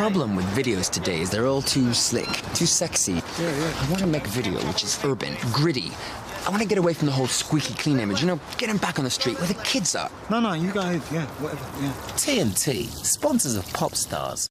problem with videos today is they're all too slick, too sexy. Yeah. I want to make a video which is urban, gritty. I want to get away from the whole squeaky clean image, you know, get him back on the street where the kids are. No, you guys, yeah, whatever, yeah. TNT, sponsors of Popstars.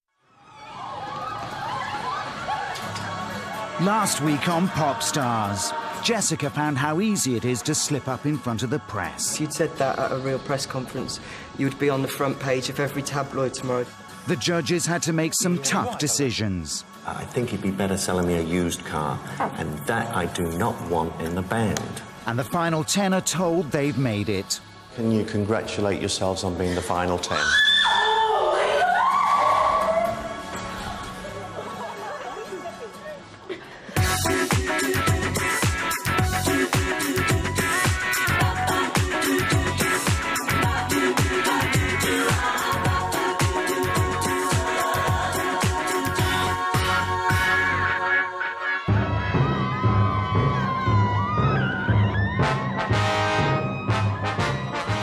Last week on Popstars, Jessica found how easy it is to slip up in front of the press. If you'd said that at a real press conference, you would be on the front page of every tabloid tomorrow. The judges had to make some tough decisions. I think he'd be better selling me a used car, and that I do not want in the band. And the final 10 are told they've made it. Can you congratulate yourselves on being the final 10?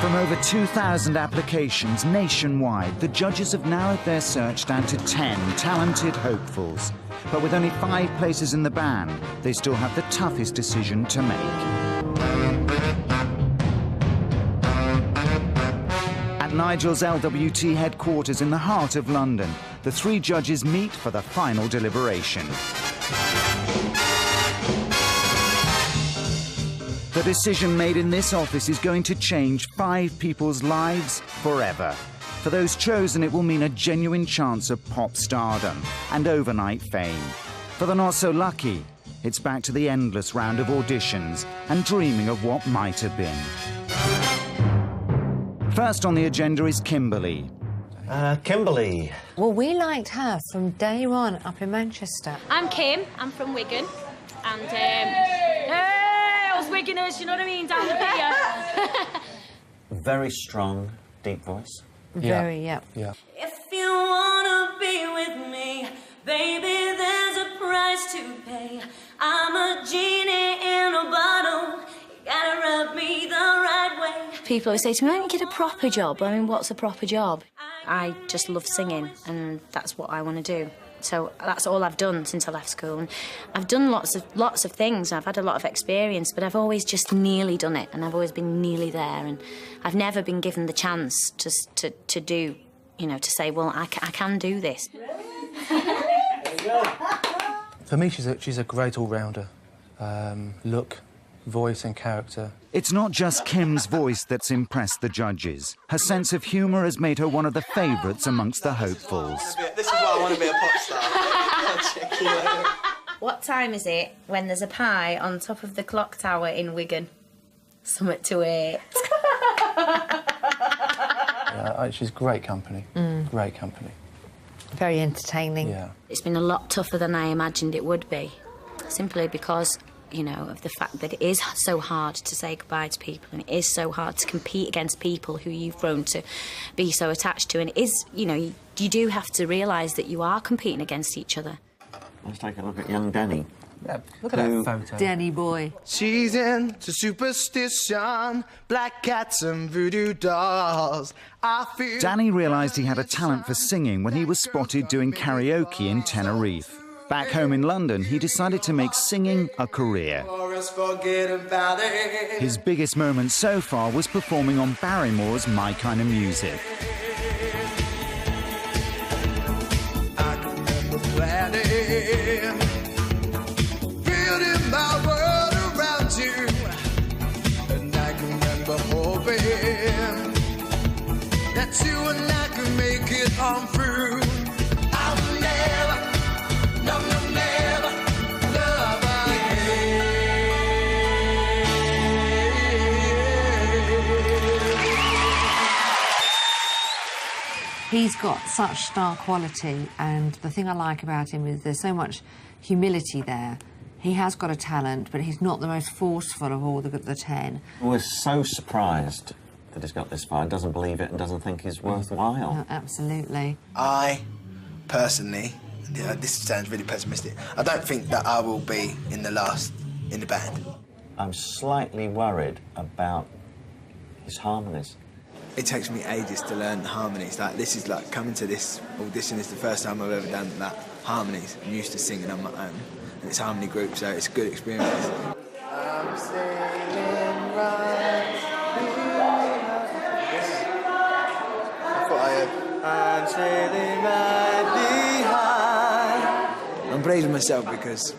From over 2,000 applications nationwide, the judges have narrowed their search down to 10 talented hopefuls. But with only 5 places in the band, they still have the toughest decision to make. At Nigel's LWT headquarters in the heart of London, the 3 judges meet for the final deliberation. The decision made in this office is going to change 5 people's lives forever. For those chosen, it will mean a genuine chance of pop stardom and overnight fame. For the not so lucky, it's back to the endless round of auditions and dreaming of what might have been. First on the agenda is Kimberly. Kimberly. Well, we liked her from day one up in Manchester. I'm Kim, I'm from Wigan, and Wiganers, you know what I mean, down here. Very strong, deep voice. Very, yeah. If you wanna be with me, baby, there's a price to pay. I'm a genie in a bottle. You gotta rub me the right way. People always say to me, why don't you get a proper job? I mean, what's a proper job? I just love singing, and that's what I want to do. So that's all I've done since I left school. And I've done lots of things. I've had a lot of experience, but I've always just nearly done it, and I've always been nearly there. And I've never been given the chance to do, you know, to say, well, I can do this. For me, she's a great all-rounder. Look, voice and character. It's not just Kim's voice that's impressed the judges. Her sense of humour has made her one of the favourites amongst the hopefuls. This is why I want to be a pop star. What time is it when there's a pie on top of the clock tower in Wigan? Something to eat. She's great company. Great company. Very entertaining. Yeah. It's been a lot tougher than I imagined it would be, simply because, you know, of the fact that it is so hard to say goodbye to people, and it is so hard to compete against people who you've grown to be so attached to, and it is, you know, you do have to realise that you are competing against each other. Let's take a look at young Danny. Yeah, look at that photo. Danny boy. She's into superstition, black cats and voodoo dolls. I feel... Danny realised he had a talent for singing when he was spotted doing karaoke in Tenerife. Back home in London, he decided to make singing a career. His biggest moment so far was performing on Barrymore's My Kind of Music. I can remember planning, building my world around you, and I can remember hoping that you and I could make it on through. I'll never, no, never love again. He's got such star quality, and the thing I like about him is there's so much humility there. He has got a talent, but he's not the most forceful of all the 10. We're so surprised that he's got this far, doesn't believe it and doesn't think it's worthwhile. No, absolutely. I, personally, this sounds really pessimistic, I don't think that I will be in the band. I'm slightly worried about his harmonies. it takes me ages to learn the harmonies. Like, this is like coming to this audition is the first time I've ever done like harmonies. I'm used to singing on my own, and it's harmony group, so it's a good experience. I'm sailing right I'm sailing right behind. I'm pleased with myself because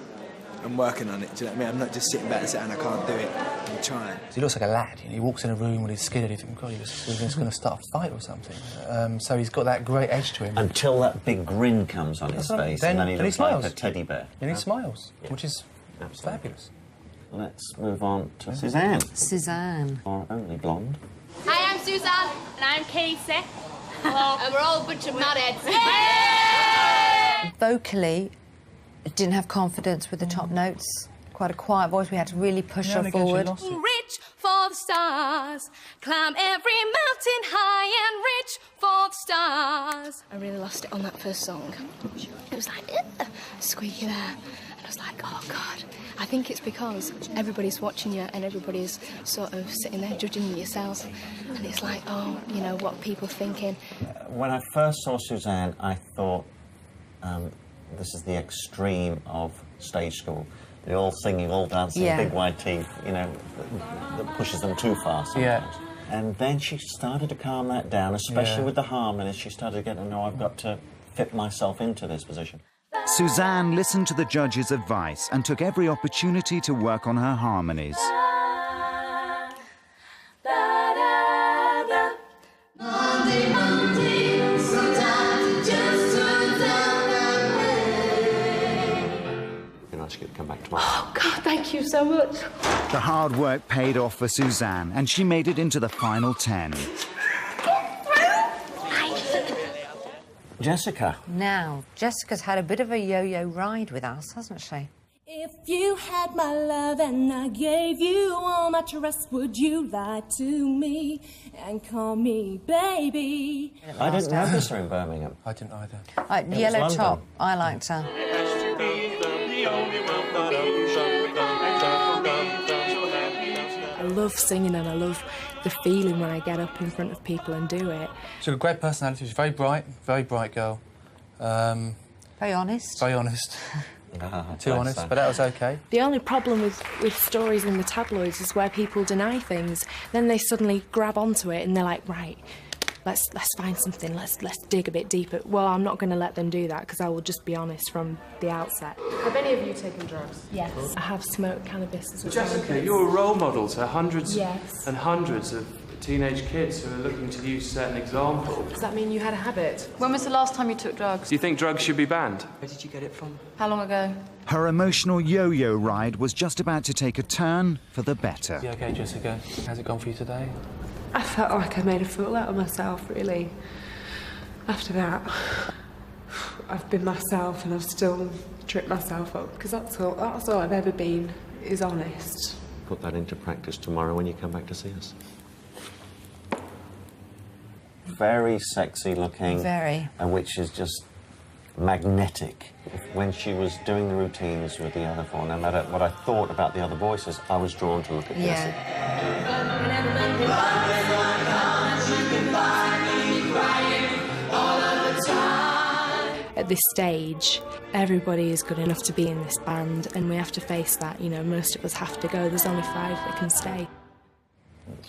I'm working on it, do you know what I mean? I'm not just sitting back and saying I can't do it, I'm trying. He looks like a lad, you know, he walks in a room with his skin and you think, God, he was just going to start a fight or something. So he's got that great edge to him. Until that big grin comes on his face, and then he looks like a teddy bear. And he smiles, which is fabulous. Let's move on to Suzanne. Suzanne. Our only blonde. Hi, I'm Suzanne. And I'm Casey. Hello. And we're all a bunch of madheads. Vocally, didn't have confidence with the top notes. Quite a quiet voice. We had to really push her forward. Reach for the stars, climb every mountain high and reach for the stars. I really lost it on that first song. It was like, squeaky there. And I was like, oh, God. I think it's because everybody's watching you and everybody's sort of sitting there judging yourselves. And it's like, oh, you know, what are people thinking? When I first saw Suzanne, I thought, this is the extreme of stage school. They're all singing, all dancing, big wide teeth, you know, that pushes them too far sometimes. Yeah. And then she started to calm that down, especially with the harmonies. She started to get to know I've got to fit myself into this position. Suzanne listened to the judges' advice and took every opportunity to work on her harmonies. Come back tomorrow. Oh, God, thank you so much. The hard work paid off for Suzanne, and she made it into the final 10. Jessica. Now, Jessica's had a bit of a yo-yo ride with us, hasn't she? If you had my love and I gave you all my trust, would you lie to me and call me baby? I didn't notice her in Birmingham. I didn't either. Yellow top. I liked her. I love singing and I love the feeling when I get up in front of people and do it. She's got a great personality. She's very bright girl. Very honest. Very honest. Too honest, but that was okay. The only problem with stories in the tabloids is where people deny things, then they suddenly grab onto it and they're like, right, let's find something, let's dig a bit deeper. Well, I'm not going to let them do that because I will just be honest from the outset. Have any of you taken drugs? Yes. I have smoked cannabis as well. Jessica, you're a role model to hundreds Yes. and hundreds of teenage kids who are looking to use certain examples. Does that mean you had a habit? When was the last time you took drugs? Do you think drugs should be banned? Where did you get it from? How long ago? Her emotional yo-yo ride was just about to take a turn for the better. You okay, Jessica? How's it gone for you today? I felt like I made a fool out of myself, really. After that, I've been myself and I've still tripped myself up because that's all I've ever been, is honest. Put that into practice tomorrow when you come back to see us. Very sexy looking. Very. And which is just magnetic. When she was doing the routines with the other four, no matter what I thought about the other voices, I was drawn to look at Jessica. At this stage, everybody is good enough to be in this band, and we have to face that. You know, most of us have to go. There's only 5 that can stay.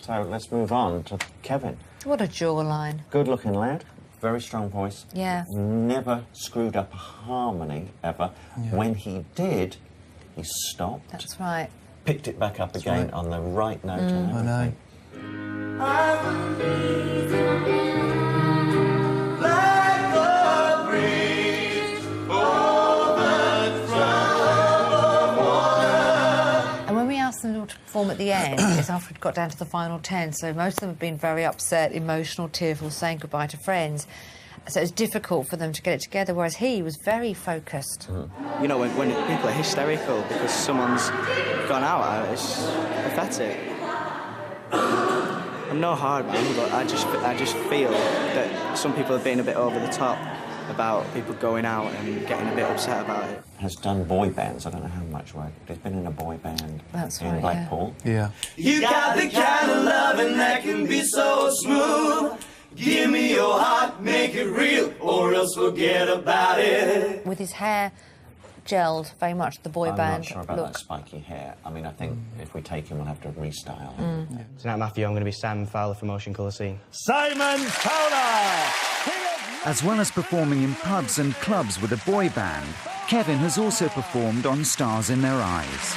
So let's move on to Kevin. What a jawline. Good-looking lad, very strong voice. Yeah. Never screwed up a harmony, ever. Yeah. When he did, he stopped. That's right. Picked it back up again on the right note. And I know. And when we asked them to perform at the end, it's after we got down to the final 10, so most of them have been very upset, emotional, tearful, saying goodbye to friends. So it's difficult for them to get it together, whereas he was very focused. You know, when people are hysterical because someone's gone out, it's pathetic. I'm no hard man, but I just feel that some people have been a bit over the top. about people going out and getting a bit upset about it. Has done boy bands, I don't know how much work, but he's been in a boy band in Blackpool. Yeah. You got the kind of loving that can be so smooth. Give me your heart, make it real, or else forget about it. With his hair gelled, very much the boy I'm band not sure about look. that spiky hair. I mean, I think if we take him, we'll have to restyle him. Tonight, Matthew, I'm going to be Simon Fowler from Motion Colour Scene. Simon Fowler! As well as performing in pubs and clubs with a boy band, Kevin has also performed on Stars in Their Eyes.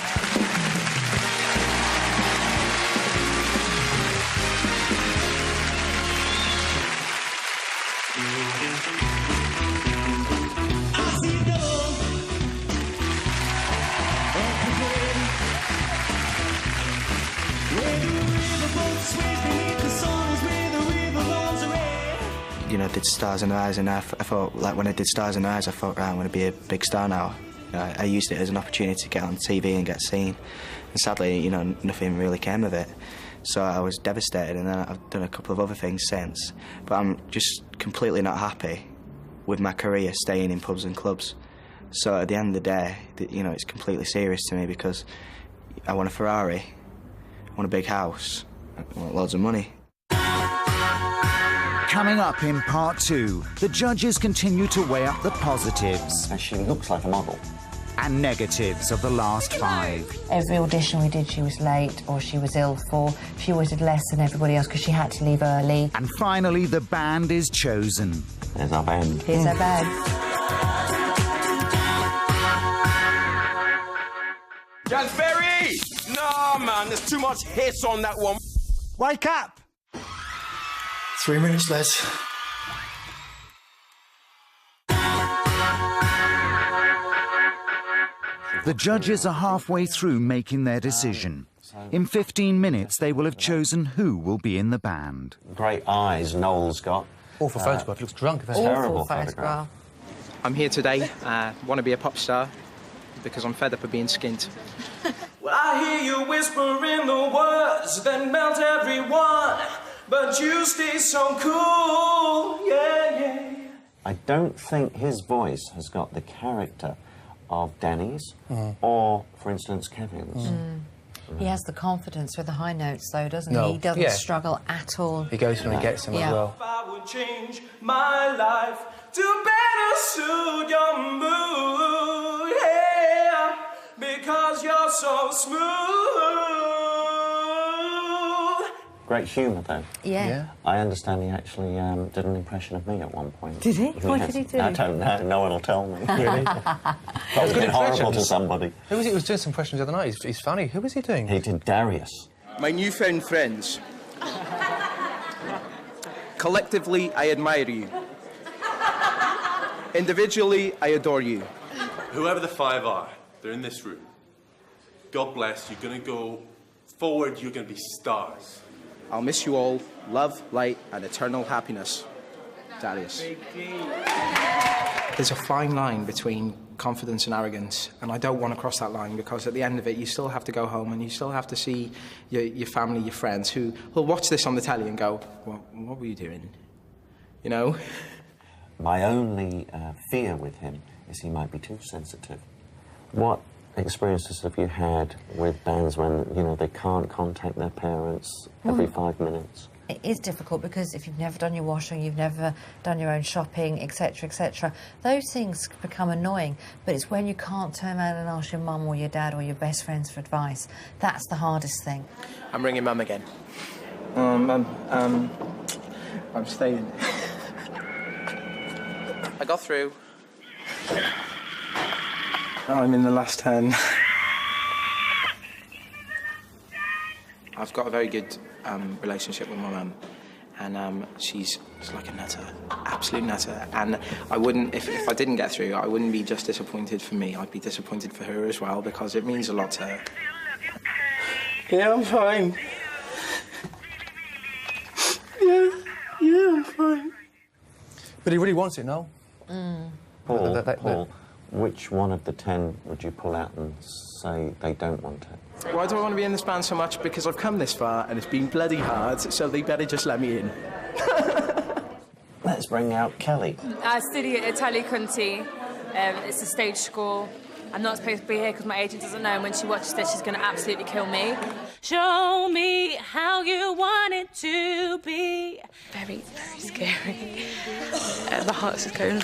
You know, did Stars in Their Eyes, and I thought, like, when I did Stars in Their Eyes, I thought, right, I'm going to be a big star now. I used it as an opportunity to get on TV and get seen. And sadly, you know, nothing really came of it. So I was devastated, and then I've done a couple of other things since. But I'm just completely not happy with my career staying in pubs and clubs. So at the end of the day, you know, it's completely serious to me because I want a Ferrari, I want a big house, I want loads of money. Coming up in part 2, the judges continue to weigh up the positives. And she looks like a model. And negatives of the last 5. Every audition we did, she was late or she was ill for. She always did less than everybody else because she had to leave early. And finally, the band is chosen. There's our band. Here's our band. Jansberry! No, man, there's too much hits on that one. Wake up! 3 minutes, Les. The judges are halfway through making their decision. In 15 minutes, they will have chosen who will be in the band. Great eyes Noel's got. Awful photograph. Looks drunk. Terrible photograph. I'm here today. Want to be a pop star because I'm fed up of being skint. Well, I hear you whispering the words that melt everyone, but you stay so cool, yeah, yeah. I don't think his voice has got the character of Danny's or, for instance, Kevin's. He has the confidence with the high notes, though, doesn't No. he? He doesn't Yeah. struggle at all. He goes when he gets them as well. If I would change my life to better suit your mood, yeah, because you're so smooth. Great humour, though. Yeah. I understand he actually did an impression of me at one point. Did he? What did he do? I don't know. No one will tell me. Really? That Good horrible to impressions. somebody. Who was it? He was doing some impressions the other night. He's funny. Who was he doing? He did Darius. My newfound friends. Collectively, I admire you. Individually, I adore you. Whoever the 5 are, they're in this room. God bless, you're going to go forward, you're going to be stars. I'll miss you all. Love, light, and eternal happiness. Darius. There's a fine line between confidence and arrogance, and I don't want to cross that line because at the end of it, you still have to go home and you still have to see your family, your friends who will watch this on the telly and go, well, what were you doing? You know? My only fear with him is he might be too sensitive. What experiences have you had with bands when, you know, they can't contact their parents every 5 minutes? It is difficult because if you've never done your washing, you've never done your own shopping, etc., those things become annoying. But it's when you can't turn around and ask your mum or your dad or your best friends for advice. That's the hardest thing. I'm ringing Mum again. I'm staying. I got through. I'm in the last 10. I've got a very good relationship with my mum, and she's like a nutter, absolute nutter. And I wouldn't, if I didn't get through, I wouldn't be just disappointed for me. I'd be disappointed for her as well because it means a lot to her. Yeah, I'm fine. Yeah, I'm fine. But he really wants it, no? Paul, which one of the 10 would you pull out and say they don't want it? Why do I want to be in this band so much? Because I've come this far and it's been bloody hard, so they better just let me in. let's bring out Kelly. I study at Italia Conti. It's a stage school. I'm not supposed to be here because my agent doesn't know, and when she watches this, she's going to absolutely kill me. Show me how you want it to be. Very, very scary. The heart's just going.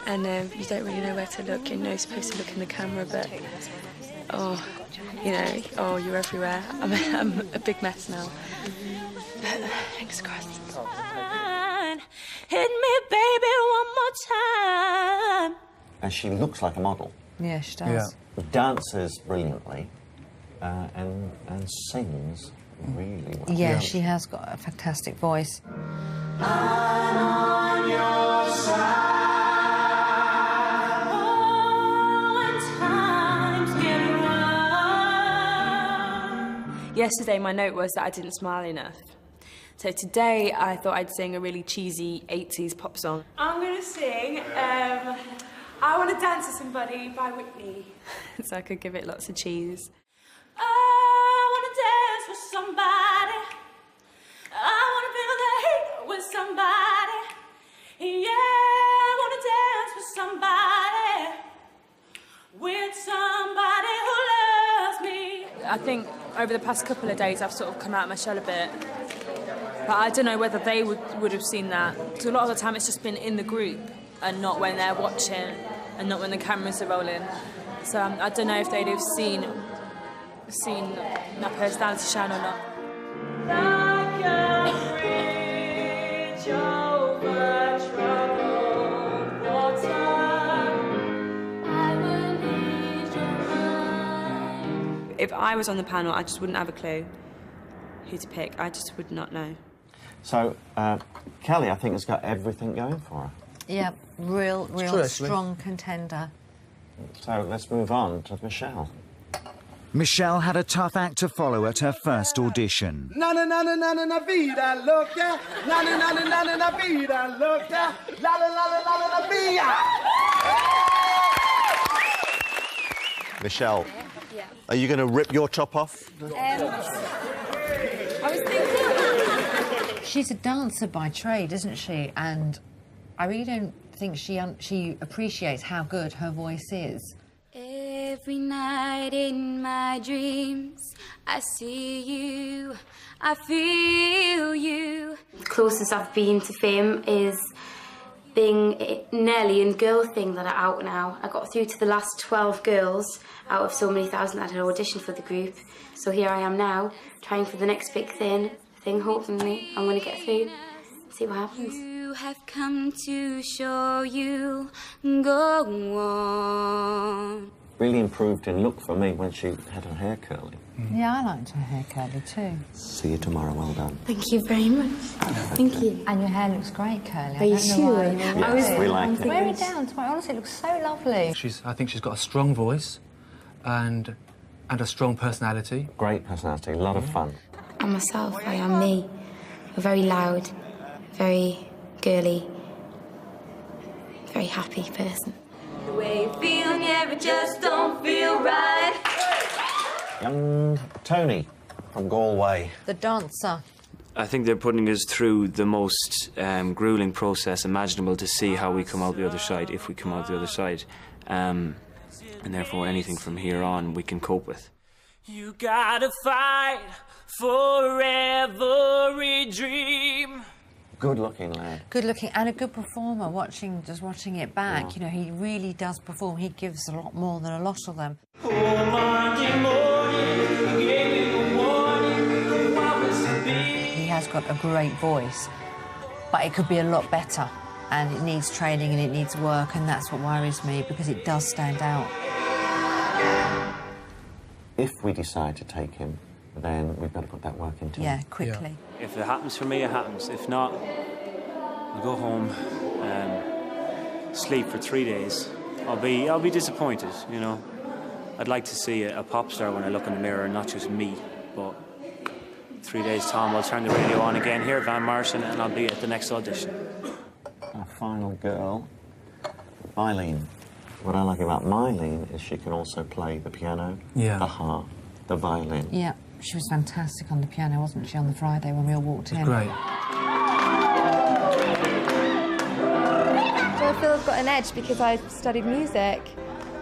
And you don't really know where to look. You know you're supposed to look in the camera, but... Oh, you know, oh, you're everywhere. I'm a big mess now. Fingers crossed. Hit me, baby, one more time. And she looks like a model. Yeah, she does. Yeah. Dances brilliantly and sings really well. Yeah, she has got a fantastic voice. I'm on your side. Yesterday, my note was that I didn't smile enough. So today, I thought I'd sing a really cheesy 80s pop song. I'm going to sing I Want to Dance with Somebody by Whitney. So I could give it lots of cheese. I want to dance with somebody. I want to feel the heat with somebody. Yeah, I want to dance with somebody. With somebody who loves me. I think over the past couple of days, I've sort of come out of my shell a bit. But I don't know whether they would have seen that. So a lot of the time, it's just been in the group and not when they're watching and not when the cameras are rolling. So I don't know if they'd have seen my personality shine or not. Like a bridge over troubled water. I will lead your mind. If I was on the panel, I just wouldn't have a clue who to pick. I just would not know. So, Kelly, I think, has got everything going for her. Yeah, real strong contender. So let's move on to Michelle. Michelle had a tough act to follow at her first audition. Na na na na na na na vida loca. Na na na na na na na vida loca. La la la la la la vida. Michelle, are you going to rip your top off? I was thinking... She's a dancer by trade, isn't she? And I really don't think she appreciates how good her voice is. Every night in my dreams, I see you, I feel you. The closest I've been to fame is being Nelly and Girl Thing that are out now. I got through to the last 12 girls out of so many thousand that had auditioned for the group. So here I am now, trying for the next big thing. Hopefully I'm going to get through, see what happens. You have come to show you, go on. Really improved in look for me when she had her hair curly. Yeah, I liked her hair curly too. See you tomorrow, well done. Thank you very much. Thank you. And your hair looks great, curly. Are you sure? We like it. Wear it down tomorrow. Honestly, it looks so lovely. I think she's got a strong voice and a strong personality. Great personality, a lot of fun. I'm myself, I am me. A very loud, very girly, very happy person. The way you feel, yeah, it just don't feel right. Young Tony from Galway. The dancer. I think they're putting us through the most gruelling process imaginable to see how we come out the other side, if we come out the other side. And therefore anything from here on we can cope with. You gotta fight for every dream. Good-looking lad. Good-looking and a good performer. Just watching it back, you know, he really does perform. He gives a lot more than a lot of them. He has got a great voice, but it could be a lot better, and it needs training and it needs work, and that's what worries me, because it does stand out. If we decide to take him, then we've got to put that work into Yeah, it. quickly. Yeah. If it happens for me, it happens. If not, I'll go home, sleep for 3 days. I'll be disappointed, you know. I'd like to see a pop star when I look in the mirror, and not just me. But 3 days' time, I'll turn the radio on again here at Van Morrison, and I'll be at the next audition. Our final girl, Mylene. What I like about Mylene is she can also play the piano, the harp, the violin. Yeah, she was fantastic on the piano, wasn't she, on the Friday when we all walked in? Great. got an edge because I studied music.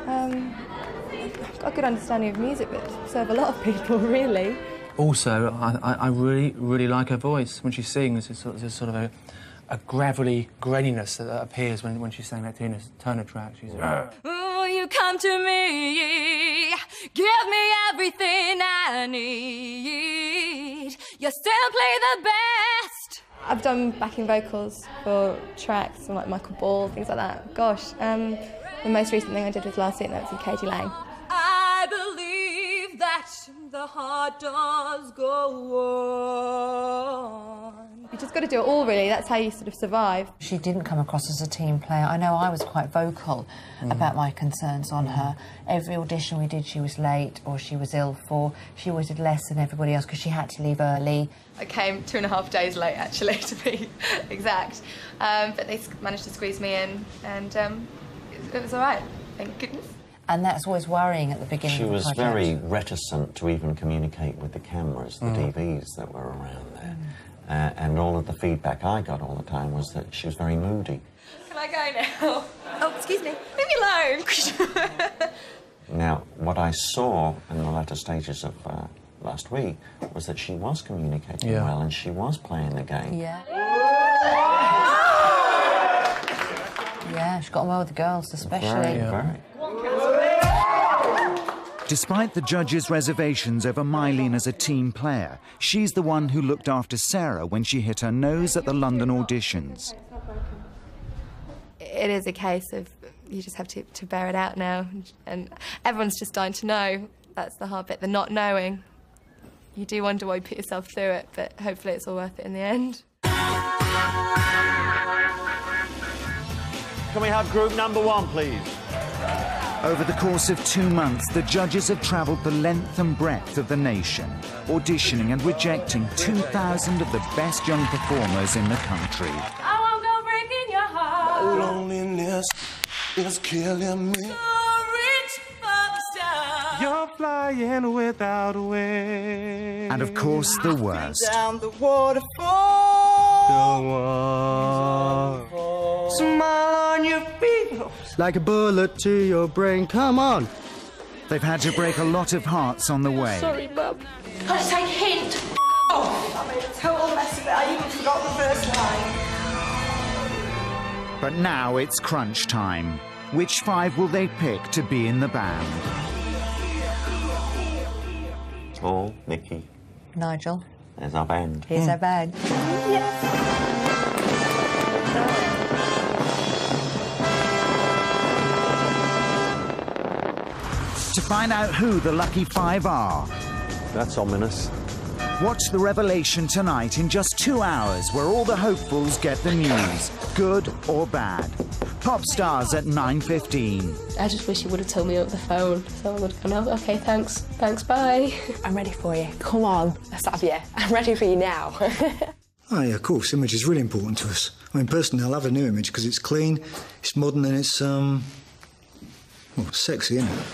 I've got a good understanding of music, but so have a lot of people, really. Also, I really like her voice. When she sings, there's sort of a gravelly graininess that appears when she sang that Turner track. She's... Oh, you come to me, give me everything I need. You're simply the best. I've done backing vocals for tracks from like Michael Ball, things like that. Gosh, the most recent thing I did was last week, and that was with Katie Lang. I believe that the heart does go on. You just got to do it all, really. That's how you sort of survive. She didn't come across as a team player. I know I was quite vocal about my concerns on her. Every audition we did, she was late or she was ill for. She always did less than everybody else because she had to leave early. I came 2.5 days late, actually, to be exact. But they managed to squeeze me in, and it was all right, thank goodness. And that's always worrying at the beginning of the project. She was very reticent to even communicate with the cameras, the DVs that were around there. And all of the feedback I got all the time was that she was very moody. Can I go now? Oh, excuse me. Leave me alone. Now, what I saw in the latter stages of last week was that she was communicating well and she was playing the game. Yeah. Yeah, she got on well with the girls, especially. Very. Despite the judges' reservations over Mylene as a team player, she's the one who looked after Sarah when she hit her nose at the London auditions. It is a case of you just have to bear it out now, and everyone's just dying to know. That's the hard bit, the not knowing. You do wonder why you put yourself through it, but hopefully it's all worth it in the end. Can we have group number 1, please? Over the course of 2 months, the judges have travelled the length and breadth of the nation, auditioning and rejecting 2,000 of the best young performers in the country. I won't go breaking your heart. Loneliness is killing me. You're flying without a wing. And of course, the worst. Down the waterfall. Go on. Smile on your feet. Like a bullet to your brain, come on. They've had to break a lot of hearts on the way. Sorry, Mum. Can I just take a hint? Oh, I made a total mess of it. I even forgot the first line. But now it's crunch time. Which 5 will they pick to be in the band? Paul, Nikki. Nigel. There's our band. Here's our band. To find out who the lucky 5 are. That's ominous. Watch the revelation tonight in just 2 hours, where all the hopefuls get the news, good or bad. Popstars at 9:15. I just wish you would have told me over the phone, so I would have gone, oh, OK, thanks, bye. I'm ready for you. Come on, let's have you. I'm ready for you now. Oh, yeah, of course, image is really important to us. I mean, personally, I'll have a new image because it's clean, it's modern and it's, well, sexy, isn't it?